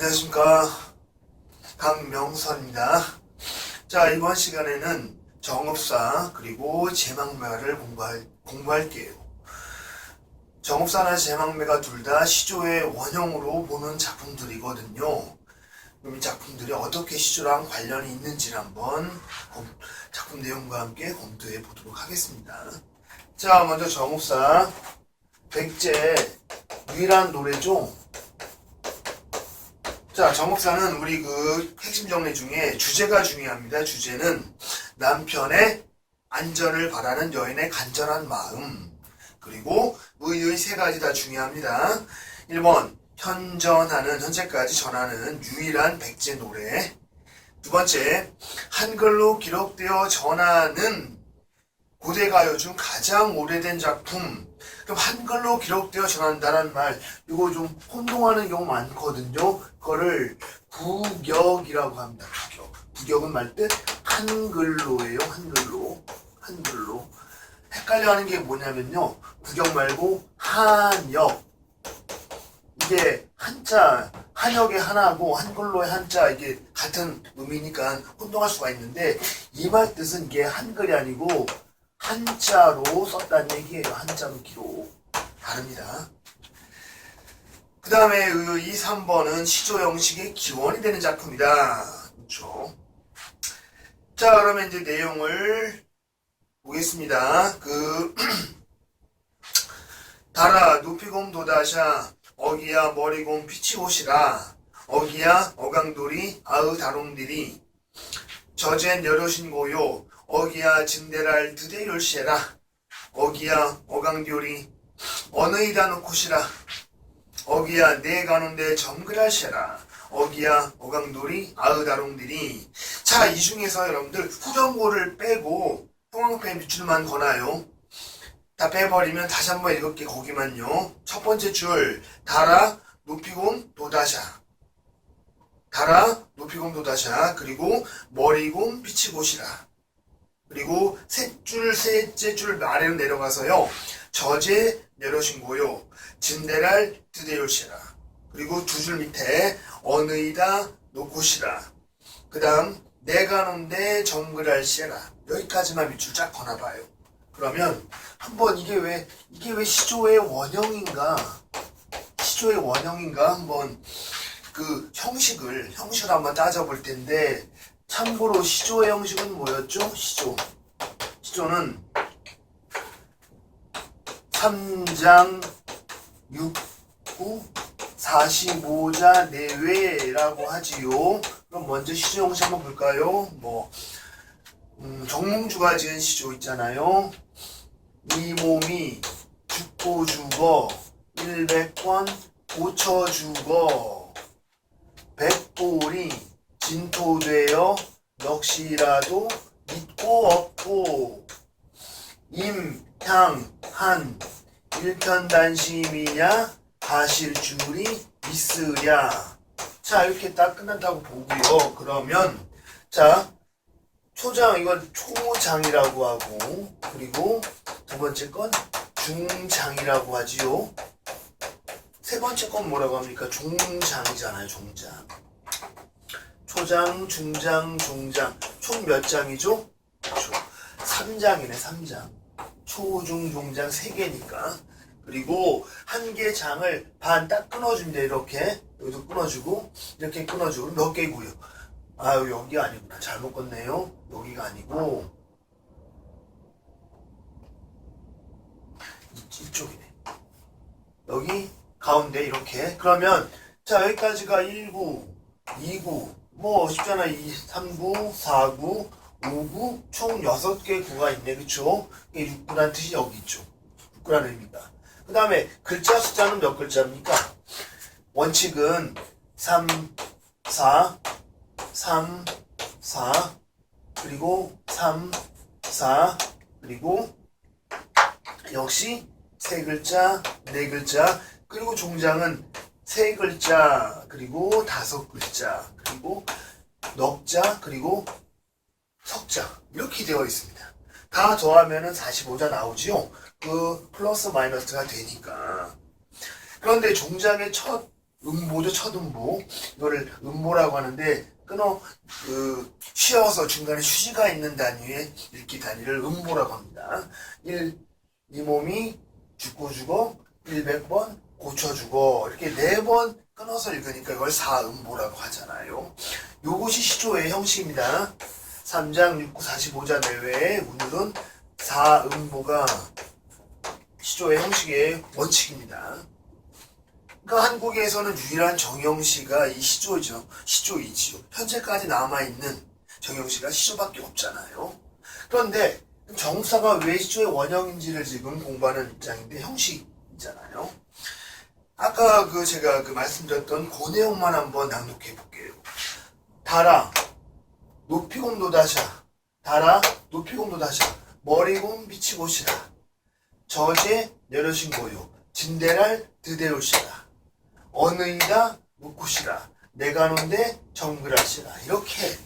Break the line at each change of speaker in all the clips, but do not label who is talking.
안녕하십니까. 강명선입니다. 자, 이번 시간에는 정읍사 그리고 제망매를 공부할게요. 정읍사나 제망매가 둘 다 시조의 원형으로 보는 작품들이거든요. 그럼 이 작품들이 어떻게 시조랑 관련이 있는지를 한번 작품 내용과 함께 검토해 보도록 하겠습니다. 자, 먼저 정읍사 백제 유일한 노래죠. 자, 정읍사는 우리 핵심 정리 중에 주제가 중요합니다. 주제는 남편의 안전을 바라는 여인의 간절한 마음, 그리고 의의 세 가지 다 중요합니다. 1번, 현재까지 전하는 유일한 백제 노래. 두 번째, 한글로 기록되어 전하는 고대가요 중 가장 오래된 작품. 그럼 한글로 기록되어 전한다는 말, 이거 좀 혼동하는 경우 많거든요. 그거를 부격이라고 합니다. 부격은 말뜻 한글로예요. 한글로. 헷갈려하는 게 뭐냐면요. 부격 말고 한역. 이게 한자, 한역의 하나고 한글로의 한자, 이게 같은 의미니까 혼동할 수가 있는데, 이 말 뜻은 이게 한글이 아니고 한자로 썼다는 얘기예요. 한자로 기록. 다릅니다. 그 다음에 이 3번은 시조 형식의 기원이 되는 작품이다. 그렇죠. 자, 그러면 이제 내용을 보겠습니다. 달아 높이곰 도다샤 어기야 머리곰 피치옷이라 어기야 어강돌이 아으 다롱들이 저젠 여료신고요 어기야 진대랄 드대율시에라 어기야 어강돌이 어느이다 놓고시라 어기야 내 가는데 점그랄시에라 어기야 어강돌이 아으 다롱들이. 자, 이 중에서 여러분들 후렴구를 빼고 형광펜 밑줄만 거나요. 다 빼버리면 다시 한번 읽을게. 거기만요. 첫 번째 줄 달아 높이곰 도다샤, 달아 높이곰 도다샤, 그리고 머리곰 피치곳이라, 그리고 셋째 줄 아래로 내려가서요. 저제 내려신고요 진대랄 드대요시라, 그리고 두 줄 밑에 어느이다 놓고시라, 그 다음 내가 논데 정글할시라. 여기까지만 밑줄 쫙 거나봐요. 그러면 한번 이게 왜 시조의 원형인가 한번 형식을 한번 따져볼 텐데, 참고로 시조의 형식은 뭐였죠? 시조는 3장 6구 45자 내외라고 하지요. 그럼 먼저 시조 형식 한번 볼까요? 정몽주가 지은 시조 있잖아요. 이 몸이 죽고 죽어 100번 고쳐 죽어 백골이 진토되어 역시라도 믿고 없고 임향한 일편단심이냐 가실 줄이 있으랴. 자, 이렇게 딱 끝난다고 보고요. 그러면 자, 초장, 이건 초장이라고 하고, 그리고 두 번째 건 중장이라고 하지요. 세 번째 건 뭐라고 합니까? 종장이잖아요. 종장. 초장, 중장, 종장. 총 몇 장이죠? 3장이네. 3장. 초, 중, 종장 3개니까. 그리고 한 개 장을 반 딱 끊어줍니다. 이렇게. 여기도 끊어주고, 이렇게 끊어주고. 몇 개고요? 아유, 여기가 아니구나. 잘못 껐네요. 여기가 아니고 이쪽이네. 여기 가운데 이렇게. 그러면 자, 여기까지가 1구 2구 쉽잖아. 3구 4구 5구 총 6개 구가 있네. 그쵸? 이게 6구란 뜻이 여기 있죠. 6구라는 의미입니다. 그 다음에 글자 숫자는 몇 글자입니까? 원칙은 3 4 그리고 3 4 그리고 역시 3글자 4글자, 그리고 종장은 3글자 그리고 5글자 그리고 넉자 그리고 석자, 이렇게 되어 있습니다. 다 더하면은 45자 나오지요. 플러스 마이너스가 되니까. 그런데 종장의 첫 음보죠, 첫 음보. 이거를 음보라고 하는데, 쉬어서 중간에 휴지가 있는 단위의 읽기 단위를 음보라고 합니다. 이 몸이 죽고 100번 고쳐주고, 이렇게 4번 끊어서 읽으니까 이걸 4음보라고 하잖아요. 요것이 시조의 형식입니다. 3장 6, 9, 45자 내외에 오늘은 4음보가 시조의 형식의 원칙입니다. 그러니까 한국에서는 유일한 정형시가 이 시조죠. 시조이지요. 현재까지 남아있는 정형시가 시조밖에 없잖아요. 그런데 정사가 왜 시조의 원형인지를 지금 공부하는 입장인데 형식이잖아요. 아까 제가 말씀드렸던 그 내용만 한번 낭독해 볼게요. 달아 높이곰 노다샤 달아 높이곰 노다샤 머리곰 비치고시라 저제 내려신고요 진대랄 드대올시라 어느이다 묵구시라 내가 논데 정글하시라. 이렇게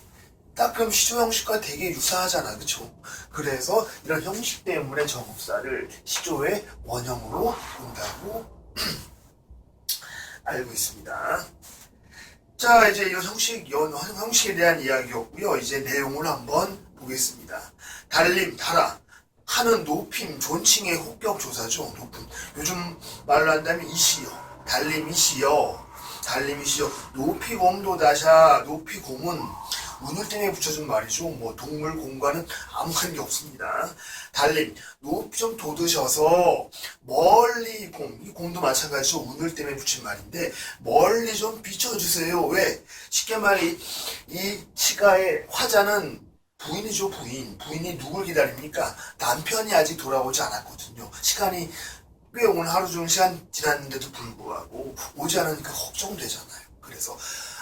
딱 그럼 시조 형식과 되게 유사하잖아, 그쵸? 그래서 이런 형식 때문에 정업사를 시조의 원형으로 본다고 알고 있습니다. 자, 이제 이 형식에 대한 이야기였고요. 이제 내용을 한번 보겠습니다. 달림, 달아. 하는 높임, 존칭의 호격조사죠. 높임. 요즘 말로 한다면 이시여. 달림이시여. 달림이시여. 높이곰도다샤. 높이곰은 운을 땡에 붙여준 말이죠. 뭐 동물 공과는 아무 관계 없습니다. 달림, 높이 좀 돋으셔서 멀리 이 곰도 마찬가지로 운을 때문에 붙인 말인데 멀리 좀 비춰주세요. 왜? 쉽게 말해 이 치가의 화자는 부인이죠. 부인이 누굴 기다립니까? 남편이 아직 돌아오지 않았거든요. 시간이 꽤 오늘 하루 종일 시간 지났는데도 불구하고 오지 않으니까 걱정되잖아요. 그래서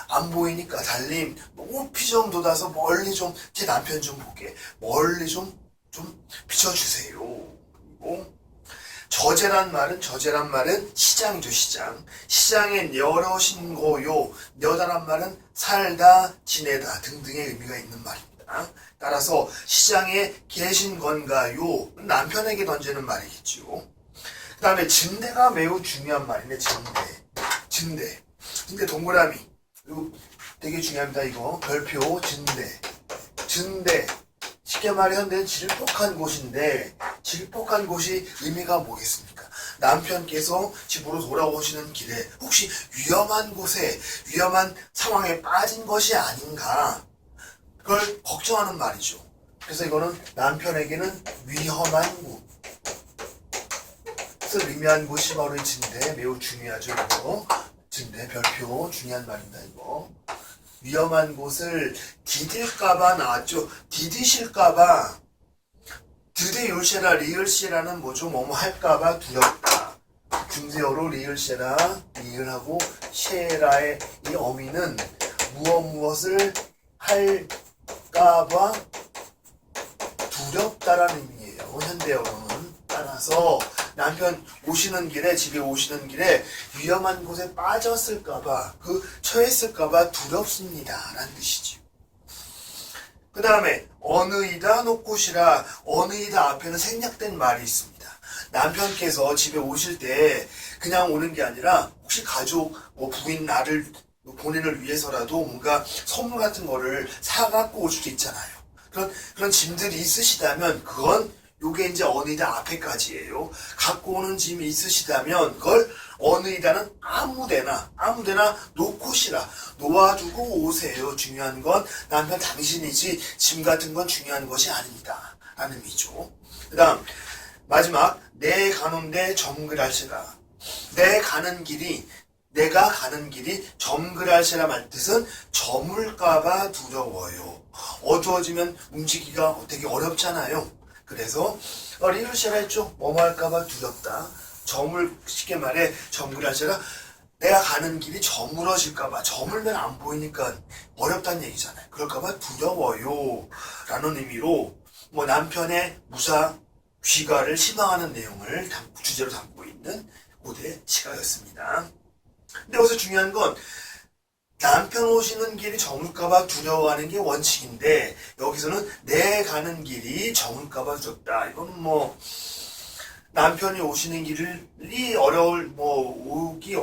안 보이니까 달림 높이 좀 돋아서 멀리 좀 제 남편 좀 보게 멀리 좀 비춰주세요. 그리고 저제란 말은 시장이죠. 시장에 여러신 거요. 여다란 말은 살다 지내다 등등의 의미가 있는 말입니다. 따라서 시장에 계신 건가요? 남편에게 던지는 말이겠죠. 그 다음에 진대가 매우 중요한 말이네. 진대 동그라미 이거 되게 중요합니다. 이거 별표 진대 쉽게 말해 현대는 질퍽한 곳인데 질퍽한 곳이 의미가 뭐겠습니까? 남편께서 집으로 돌아오시는 길에 혹시 위험한 상황에 빠진 것이 아닌가 그걸 걱정하는 말이죠. 그래서 이거는 남편에게는 위험한 곳을 의미한 곳이 바로 이 진대 매우 중요하죠. 이거 진대 별표 중요한 말입니다. 이거 위험한 곳을 디딜까봐 나왔죠. 디디실까봐 드대 율세라 리을세라는 뭐죠? 뭐뭐 할까봐 두렵다. 중세어로 리을세라 리을하고 셰라의 이 어미는 무엇을 할까봐 두렵다라는 의미예요. 현대어로는. 따라서 남편 집에 오시는 길에 위험한 곳에 빠졌을까봐 처했을까봐 두렵습니다 라는 뜻이죠. 그 다음에 어느이다 놓고시라 어느이다 앞에는 생략된 말이 있습니다. 남편께서 집에 오실 때 그냥 오는 게 아니라 혹시 가족 부인 본인을 위해서라도 뭔가 선물 같은 거를 사갖고 올 수도 있잖아요. 그런 짐들이 있으시다면 그건 요게 이제 어느이다 앞에까지예요. 갖고 오는 짐이 있으시다면 그걸 어느이다는 아무데나 놓고시라 놓아두고 오세요. 중요한 건 남편 당신이지 짐 같은 건 중요한 것이 아닙니다 라는 의미죠. 그 다음 마지막 내 가는데 점글할세라 내가 가는 길이 점글할세라 말 뜻은 저물까봐 두려워요. 어두워지면 움직이기가 되게 어렵잖아요. 그래서 리을세라 했죠. 뭐뭐 할까봐 두렵다. 쉽게 말해 점글할세라 내가 가는 길이 저물어질까봐 저물면 안 보이니까 어렵다는 얘기잖아요. 그럴까봐 두려워요 라는 의미로 남편의 무사 귀가를 희망하는 내용을 주제로 담고 있는 고대 시가였습니다. 근데 여기서 중요한 건 남편 오시는 길이 저물까봐 두려워하는 게 원칙인데 여기서는 내 가는 길이 저물까봐 두렵다. 이건 남편이 오시는 길이 오기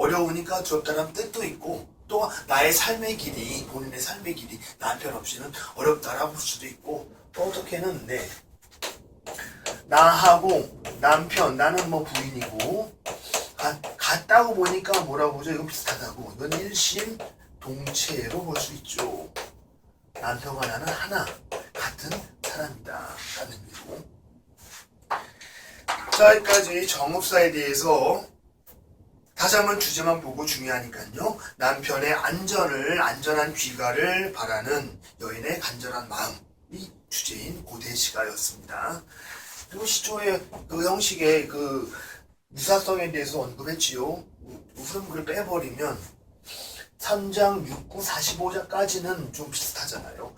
어려우니까 두렵다는 뜻도 있고, 또 나의 삶의 길이, 본인의 삶의 길이 남편 없이는 어렵다라고 볼 수도 있고, 또 어떻게는 나하고 남편, 나는 뭐 부인이고 같다고 보니까 뭐라고 보죠? 이건 비슷하다고. 이건 일심동체로 볼 수 있죠. 남편과 나는 하나, 같은 사람이다 라는 의미로. 자, 여기까지 정읍사에 대해서 다시 한번 주제만 보고 중요하니까요. 남편의 안전한 귀가를 바라는 여인의 간절한 마음이 주제인 고대시가였습니다. 그리고 시초의 그 형식의 그 유사성에 대해서 언급했지요. 우선글을 빼버리면 3장 6구 45자까지는 좀 비슷하잖아요.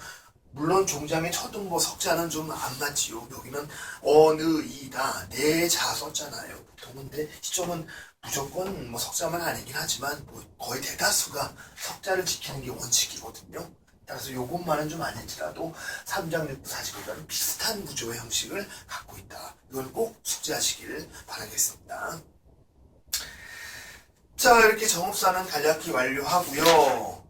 물론 종장의 초등보 석자는 좀 안 맞지요. 여기는 어느 이다 네 자 썼잖아요. 보통은. 근데 시점은 무조건 뭐 석자만 아니긴 하지만 뭐 거의 대다수가 석자를 지키는 게 원칙이거든요. 따라서 요것만은 좀 아닐지라도 3장 6구 45자는 비슷한 구조의 형식을 갖고 있다. 이걸 꼭 숙지하시길 바라겠습니다. 자, 이렇게 정읍사는 간략히 완료하고요.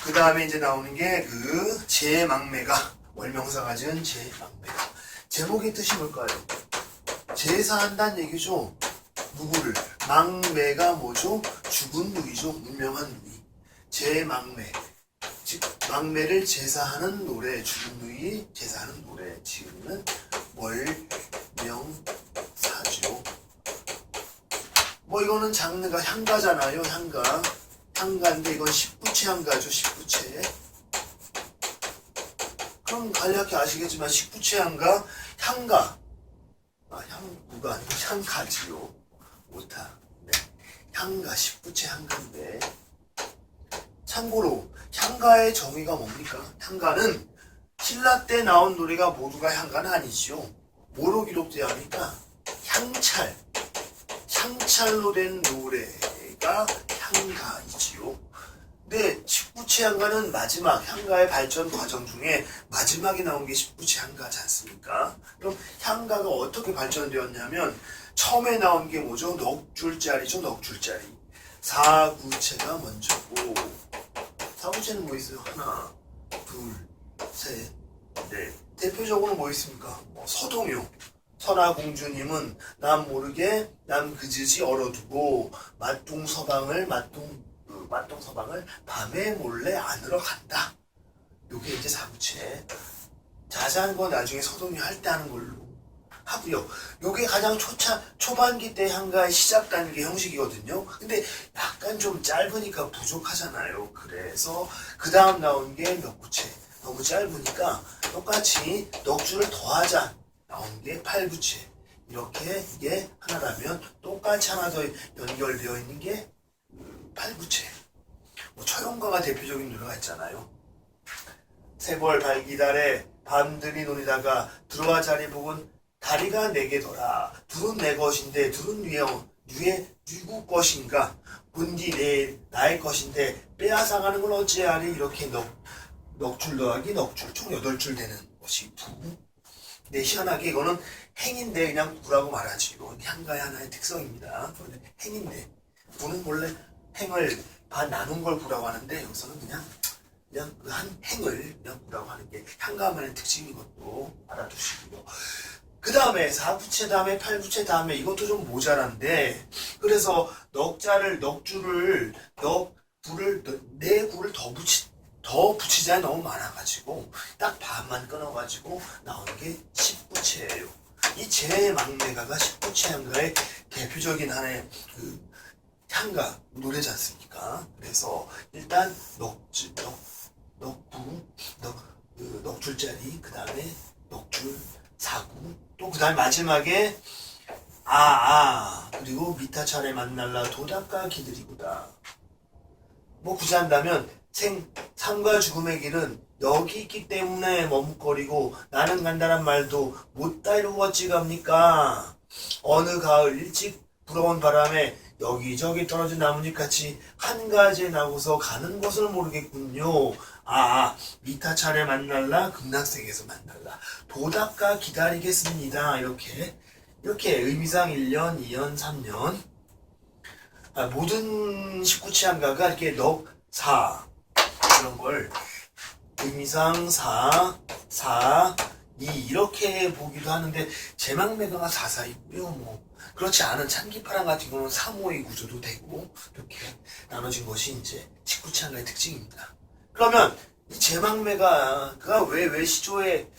그 다음에 이제 나오는 게 그 제망매가, 월명사가 지은 제망매가. 제목의 뜻이 뭘까요? 제사한다는 얘기죠. 누구를? 망매가 뭐죠? 죽은 누이죠. 운명한 누이. 제망매. 즉 망매를 제사하는 노래, 죽은 누이 제사하는 노래 지으면 월명사죠. 뭐 이거는 장르가 향가잖아요. 향가인데 이건 십부채 향가죠. 십부채. 그럼 간략히 아시겠지만 십부채 향가, 향가. 향구가 아니고 향가지요. 오타. 네. 향가, 십부채 향가인데. 참고로 향가의 정의가 뭡니까? 향가는 신라 때 나온 노래가 모두가 향가는 아니지요. 뭐로 기록되어 합니까? 향찰로 된 노래가 향가이지요. 근데 십부채 향가는 마지막 향가의 발전 과정 중에 마지막에 나온 게 십부채 향가지 않습니까? 그럼 향가가 어떻게 발전되었냐면 처음에 나온 게 뭐죠? 넉줄짜리죠. 넉줄짜리. 사구체가 먼저고, 사구체는 뭐 있어요? 하나, 둘, 셋, 넷. 대표적으로 뭐 있습니까? 서동요. 선화공주님은 남 모르게 남 그지지 얼어두고 맞동서방을 밤에 몰래 안으러 간다. 요게 이제 사구체. 자세한 건 나중에 서동요 할 때 하는 걸로 하고요. 요게 가장 초반기 때 향가의 시작 단계 형식이거든요. 근데 약간 좀 짧으니까 부족하잖아요. 그래서 그 다음 나온 게 몇 구체. 너무 짧으니까 똑같이 넉줄을 더하자. 나온 게 8부채. 이렇게 이게 하나라면 똑같이 하나 더 연결되어 있는 게 8부채. 뭐 처용가가 대표적인 노래가 있잖아요. 세벌 발기달에 밤들이 논이다가 들어와 자리 복은 다리가 내게더라. 둘은 내 것인데 둘은 누의 누구 것인가. 본디 나의 것인데 빼앗아가는 걸 어찌하리. 이렇게 넉줄 더하기 넉줄 총 8줄 되는 것이 부. 네, 희한하게 이거는 행인데 그냥 부라고 말하지. 이건 향가의 하나의 특성입니다. 행인데 부는 원래 행을 반 나눈 걸 부라고 하는데 여기서는 그냥 그 한 행을 그냥 부라고 하는 게 향가만의 특징인 것도 알아두시고요. 그 다음에 4부채 다음에 8부채 다음에 이것도 좀 모자란데, 그래서 넉줄을 네 구를 더 붙이자 너무 많아가지고 딱 반만 끊어가지고 나오는 게 10부채예요. 이 제망매가가 10부채 향가의 대표적인 하나의 그 향가 노래지 않습니까? 그래서 일단 넉줄짜리, 그 다음에 넉줄 사구, 또 그 다음에 마지막에 그리고 미타 차례 만날라 도닦아 기들이구다. 뭐 굳이 한다면 삶과 죽음의 길은 여기 있기 때문에 머뭇거리고 나는 간다란 말도 못다 이루고 어찌 갑니까? 어느 가을 일찍 불어온 바람에 여기저기 떨어진 나뭇잎같이 한 가지에 나고서 가는 곳을 모르겠군요. 미타 차례 만날라 극락세계에서 만날라 도닦아 기다리겠습니다. 이렇게 의미상 1년, 2년, 3년. 모든 19치안가가 이렇게 넉, 사 이런 걸 의미상 4, 4, 2 이렇게 보기도 하는데 제망매가가 4, 4 있고요. 뭐 그렇지 않은 참기파랑 같은 경우는 3, 5, 2 구조도 되고 이렇게 나눠진 것이 이제 19치안가의 특징입니다. 그러면 이 제망매가가 왜 시조의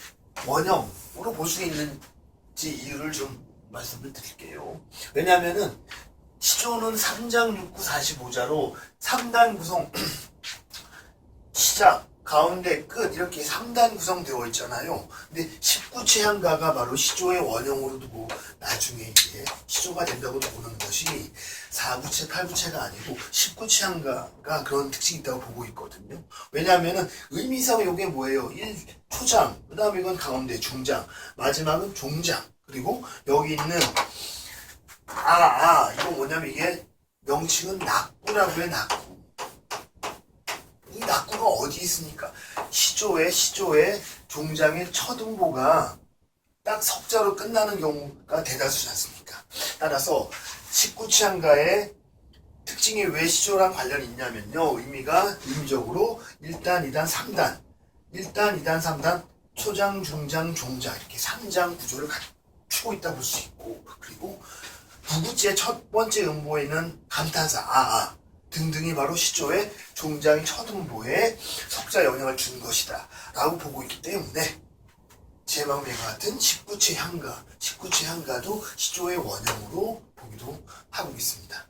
원형으로 볼 수 있는지 이유를 좀 말씀을 드릴게요. 왜냐하면은 시조는 3장 6구 45자로 3단 구성 시작, 가운데, 끝 이렇게 3단 구성되어 있잖아요. 근데 19치안가가 바로 시조의 원형으로 두고 나중에 이제 시조가 된다고 보는 것이 4구체, 8구체가 아니고 19치안가가 그런 특징이 있다고 보고 있거든요. 왜냐하면은 의미상 이게 뭐예요? 1, 초장, 그 다음에 이건 가운데 중장, 마지막은 종장, 그리고 여기 있는 이건 뭐냐면 이게 명칭은 낙구라고 해요. 낙구. 이 낙구가 어디 있습니까? 시조의 종장의 첫 음보가 딱 석자로 끝나는 경우가 대다수지 않습니까? 따라서 19치안가의 특징이 왜 시조랑 관련이 있냐면요. 의미적으로 1단, 2단, 3단 1단, 2단, 3단 초장, 중장, 종장 이렇게 3장 구조를 갖추고 있다 볼 수 있고, 그리고 9구째 첫 번째 음보에는 감탄사 등등이 바로 시조의 종장의 첫 음보에 석자 영향을 준 것이다 라고 보고 있기 때문에 제망매가 같은 19치향가도 시조의 원형으로 보기도 하고 있습니다.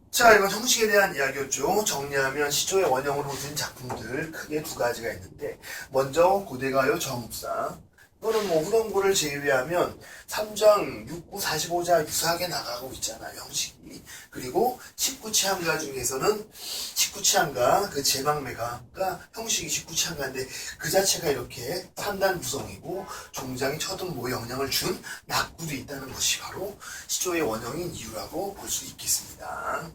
자, 이건 형식에 대한 이야기였죠. 정리하면 시조의 원형으로 든 작품들 크게 두 가지가 있는데, 먼저 고대가요 정읍사. 이거는 뭐 후렴구를 제외하면 3장 6구 45자 유사하게 나가고 있잖아요, 형식이. 그리고 19치안가 중에서는 19치안가 그 제망매가가 형식이 19치안가인데 그 자체가 이렇게 3단 구성이고 종장이 첫음보에 영향을 준 낙구도 있다는 것이 바로 시조의 원형인 이유라고 볼 수 있겠습니다.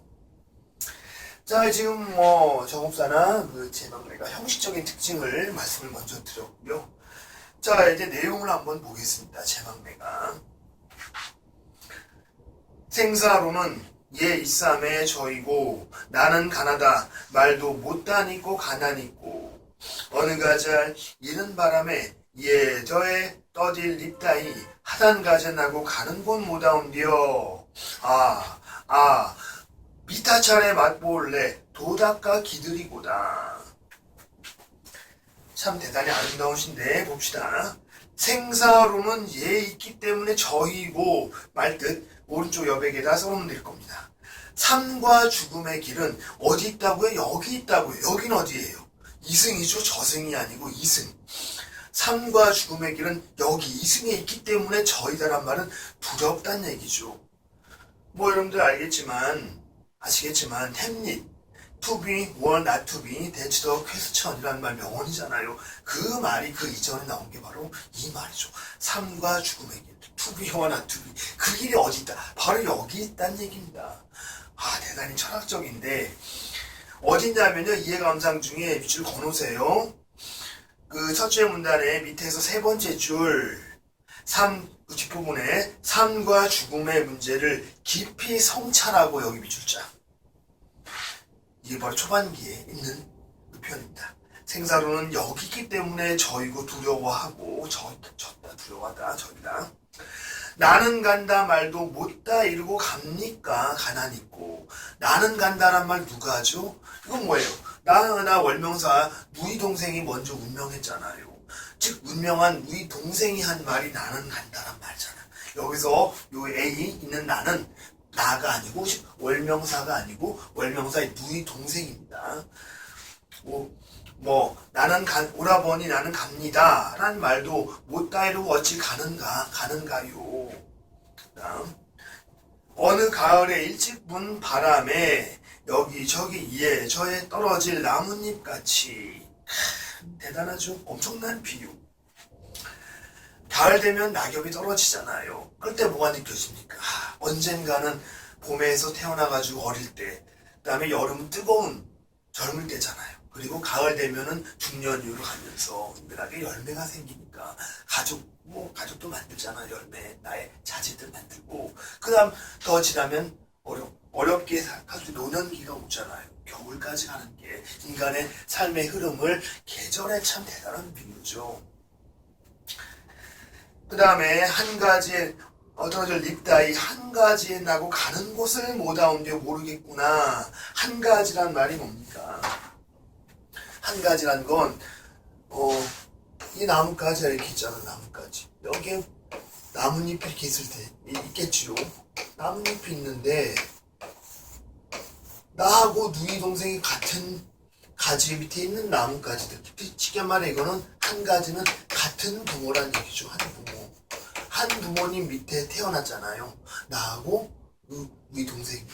자, 지금 뭐 정읍사나 그 제망매가 형식적인 특징을 말씀을 먼저 드렸고요. 자, 이제 내용을 한번 보겠습니다. 제망매가. 생사로는 얘 이쌈에 저이고 나는 가나다 말도 못다니고 가난있고 어느 가잘 이는 바람에 얘 저에 떠딜 립다이 하단 가전하고 가는 곳 못하온디요. 미타찰에 맛볼래 도닥가 기들이고다. 참 대단히 아름다운 시인데 봅시다. 생사로는 얘 있기 때문에 저희고 말뜻 오른쪽 여백에다 써놓으면 될 겁니다. 삶과 죽음의 길은 어디 있다고요? 여기 있다고요. 여긴 어디예요? 이승이죠. 저승이 아니고 이승. 삶과 죽음의 길은 여기 이승에 있기 때문에 저희다란 말은 두렵다는 얘기죠. 뭐 여러분들 아시겠지만 햄릿 to be or not to be, that's the question이라는 말 명언이잖아요. 그 말이 그 이전에 나온 게 바로 이 말이죠. 삶과 죽음의 길, to be or not to be. 그 길이 어디 있다? 바로 여기 있다는 얘기입니다. 대단히 철학적인데 어디냐면요. 이해감상 중에 밑줄 거놓으세요. 그 첫째 문단의 밑에서 세 번째 줄 그 뒷부분에 삶과 죽음의 문제를 깊이 성찰하고 여기 밑줄자. 이게 바로 초반기에 있는 그 표현입니다. 생사로는 여기 있기 때문에 저이고 두려워하고 졌다 두려워하다 저이다. 나는 간다 말도 못다 이러고 갑니까? 가난 있고. 나는 간다란 말 누가 하죠? 이건 뭐예요? 나 월명사 누이 동생이 먼저 운명했잖아요. 즉 운명한 누이 동생이 한 말이 나는 간다란 말이잖아. 여기서 요 A 있는 나는 나가 아니고 월명사가 아니고 월명사의 누이 동생입니다. 나는 오라버니 나는 갑니다 라는 말도 못다 이러고 어찌 가는가요. 그다음 어느 가을에 일찍 분 바람에 여기저기 이에 저에 떨어질 나뭇잎같이. 대단하죠. 엄청난 비유. 가을 되면 낙엽이 떨어지잖아요. 그럴 때 뭐가 느껴집니까? 언젠가는 봄에서 태어나가지고 어릴 때, 그 다음에 여름 뜨거운 젊을 때잖아요. 그리고 가을 되면은 중년 이후로 가면서 은밀하게 열매가 생기니까 가족도 만들잖아. 열매 나의 자제들 만들고, 그 다음 더 지나면 어렵게 사실 노년기가 오잖아요. 겨울까지 가는 게 인간의 삶의 흐름을 계절에 참 대단한 비유죠. 그 다음에 한 가지에 떨어질 립다이 한 가지에 나고 가는 곳을 못 아온데 모르겠구나. 한 가지란 말이 뭡니까? 한 가지란 건 이 나뭇가지가 이렇게 있잖아. 나뭇가지 여기에 나뭇잎이 이렇게 있을 때 있겠지요. 나뭇잎이 있는데 나하고 누이 동생이 같은 가지 밑에 있는 나뭇가지들. 쉽게 말해 이거는 한 가지는 같은 부모란 얘기죠. 한 부모. 한 부모님 밑에 태어났잖아요. 나하고 누이 동생이.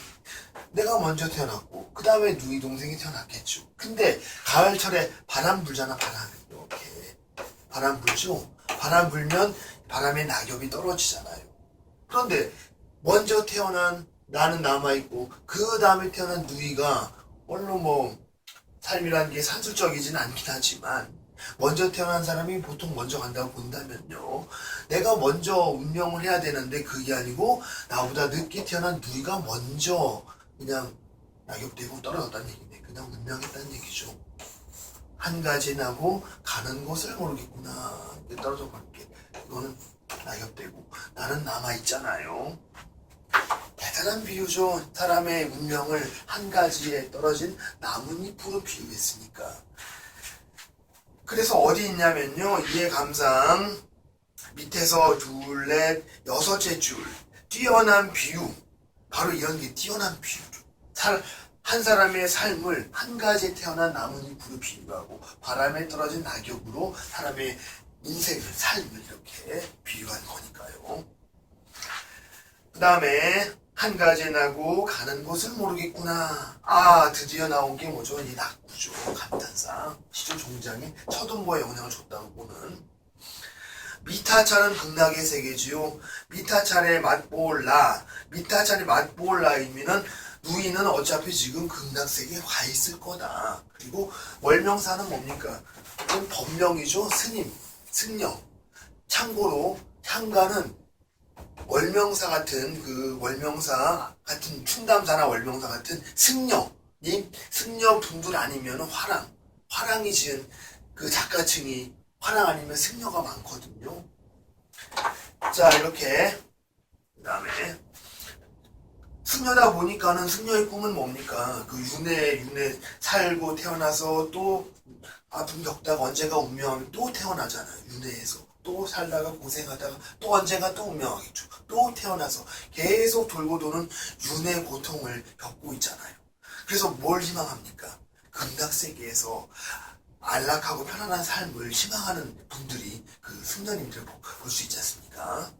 내가 먼저 태어났고 그 다음에 누이 동생이 태어났겠죠. 근데 가을철에 바람 불잖아. 바람 이렇게 바람 불죠. 바람 불면 바람에 낙엽이 떨어지잖아요. 그런데 먼저 태어난 나는 남아있고 그 다음에 태어난 누이가 물론 뭐 삶이라는 게 산술적이진 않긴 하지만 먼저 태어난 사람이 보통 먼저 간다고 본다면요. 내가 먼저 운명을 해야 되는데 그게 아니고 나보다 늦게 태어난 누이가 먼저 그냥 낙엽되고 떨어졌다는 얘기네. 그냥 운명했다는 얘기죠. 한 가지 나고 가는 곳을 모르겠구나. 떨어져 버릴게. 이거는 낙엽되고 나는 남아있잖아요. 대단한 비유죠. 사람의 운명을 한 가지에 떨어진 나뭇잎으로 비유했으니까. 그래서 어디 있냐면요. 이해감상 밑에서 둘, 넷, 여섯째 줄 뛰어난 비유. 바로 이런 게 뛰어난 비유죠. 한 사람의 삶을 한 가지에 태어난 나뭇잎으로 비유하고 바람에 떨어진 낙엽으로 사람의 인생을, 삶을 이렇게 비유한 거니까요. 그 다음에 한 가지에 나고 가는 곳을 모르겠구나. 아, 드디어 나온 게 뭐죠? 이 낙구죠. 감탄사. 시조 종장에 첫 음보에 영향을 줬다고 보는. 미타찰은 극락의 세계지요. 미타찰의 맛보올라. 미타찰의 맛보올라 의미는 누이는 어차피 지금 극락세계에 와 있을 거다. 그리고 월명사는 뭡니까? 그건 법명이죠. 스님, 승려. 참고로 향가는 월명사 같은 충담사나 월명사 같은 승려님, 승려분들 아니면 화랑이 지은 그 작가층이 화랑 아니면 승려가 많거든요. 자, 이렇게 그 다음에 승려다 보니까는 승려의 꿈은 뭡니까? 그 윤회 살고 태어나서 또 아픔 겪다가 언젠가 운명하면 또 태어나잖아요. 윤회에서 또 살다가 고생하다가 또 언젠가 또 운명하겠죠. 또 태어나서 계속 돌고 도는 윤회 고통을 겪고 있잖아요. 그래서 뭘 희망합니까? 극락세계에서 안락하고 편안한 삶을 희망하는 분들이 그 승려님들을 볼 수 있지 않습니까?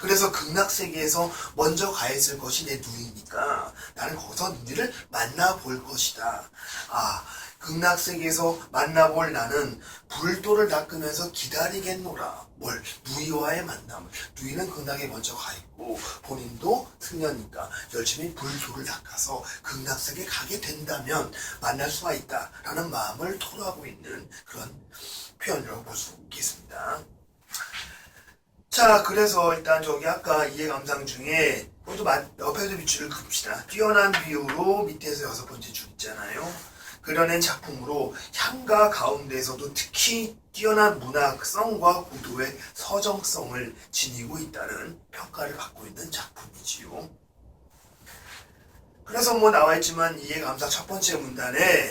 그래서 극락세계에서 먼저 가 있을 것이 내 누이니까 나는 거기서 누이를 만나볼 것이다. 아, 극락세계에서 만나볼 나는 불도를 닦으면서 기다리겠노라. 뭘? 누이와의 만남을. 누이는 극락에 먼저 가 있고 본인도 승려니까 열심히 불도를 닦아서 극락세계에 가게 된다면 만날 수가 있다라는 마음을 토로하고 있는 그런 표현이라고 볼 수 있겠습니다. 자, 그래서 일단 저기 아까 이해감상 중에 모두 옆에도 밑줄을 긋읍시다. 뛰어난 비유로 밑에서 6번째 줄 있잖아요. 그려낸 작품으로 향가 가운데서도 특히 뛰어난 문학성과 고도의 서정성을 지니고 있다는 평가를 받고 있는 작품이지요. 그래서 뭐 나와있지만 이해감상 첫 번째 문단에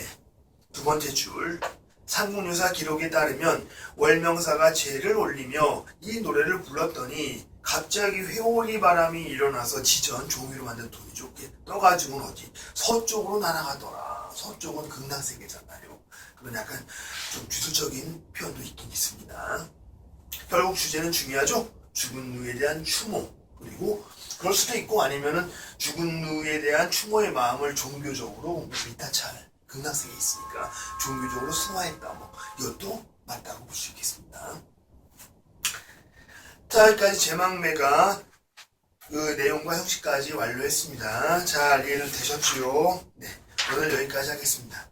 두 번째 줄 삼국유사 기록에 따르면 월명사가 제를 올리며 이 노래를 불렀더니 갑자기 회오리 바람이 일어나서 지전 종이로 만든 돈이 좋게 떠가지고는 어디 서쪽으로 날아가더라. 서쪽은 극락세계잖아요. 그런 약간 좀 주술적인 표현도 있긴 있습니다. 결국 주제는 중요하죠. 죽은 누에 대한 추모. 그리고 그럴 수도 있고 아니면은 죽은 누에 대한 추모의 마음을 종교적으로 미타찰 극락세계에 있으니까 종교적으로 승화했다. 뭐 이것도 맞다고 볼 수 있겠습니다. 자, 여기까지 제망매가 그 내용과 형식까지 완료했습니다. 자, 이해는 되셨지요? 네, 오늘 여기까지 하겠습니다.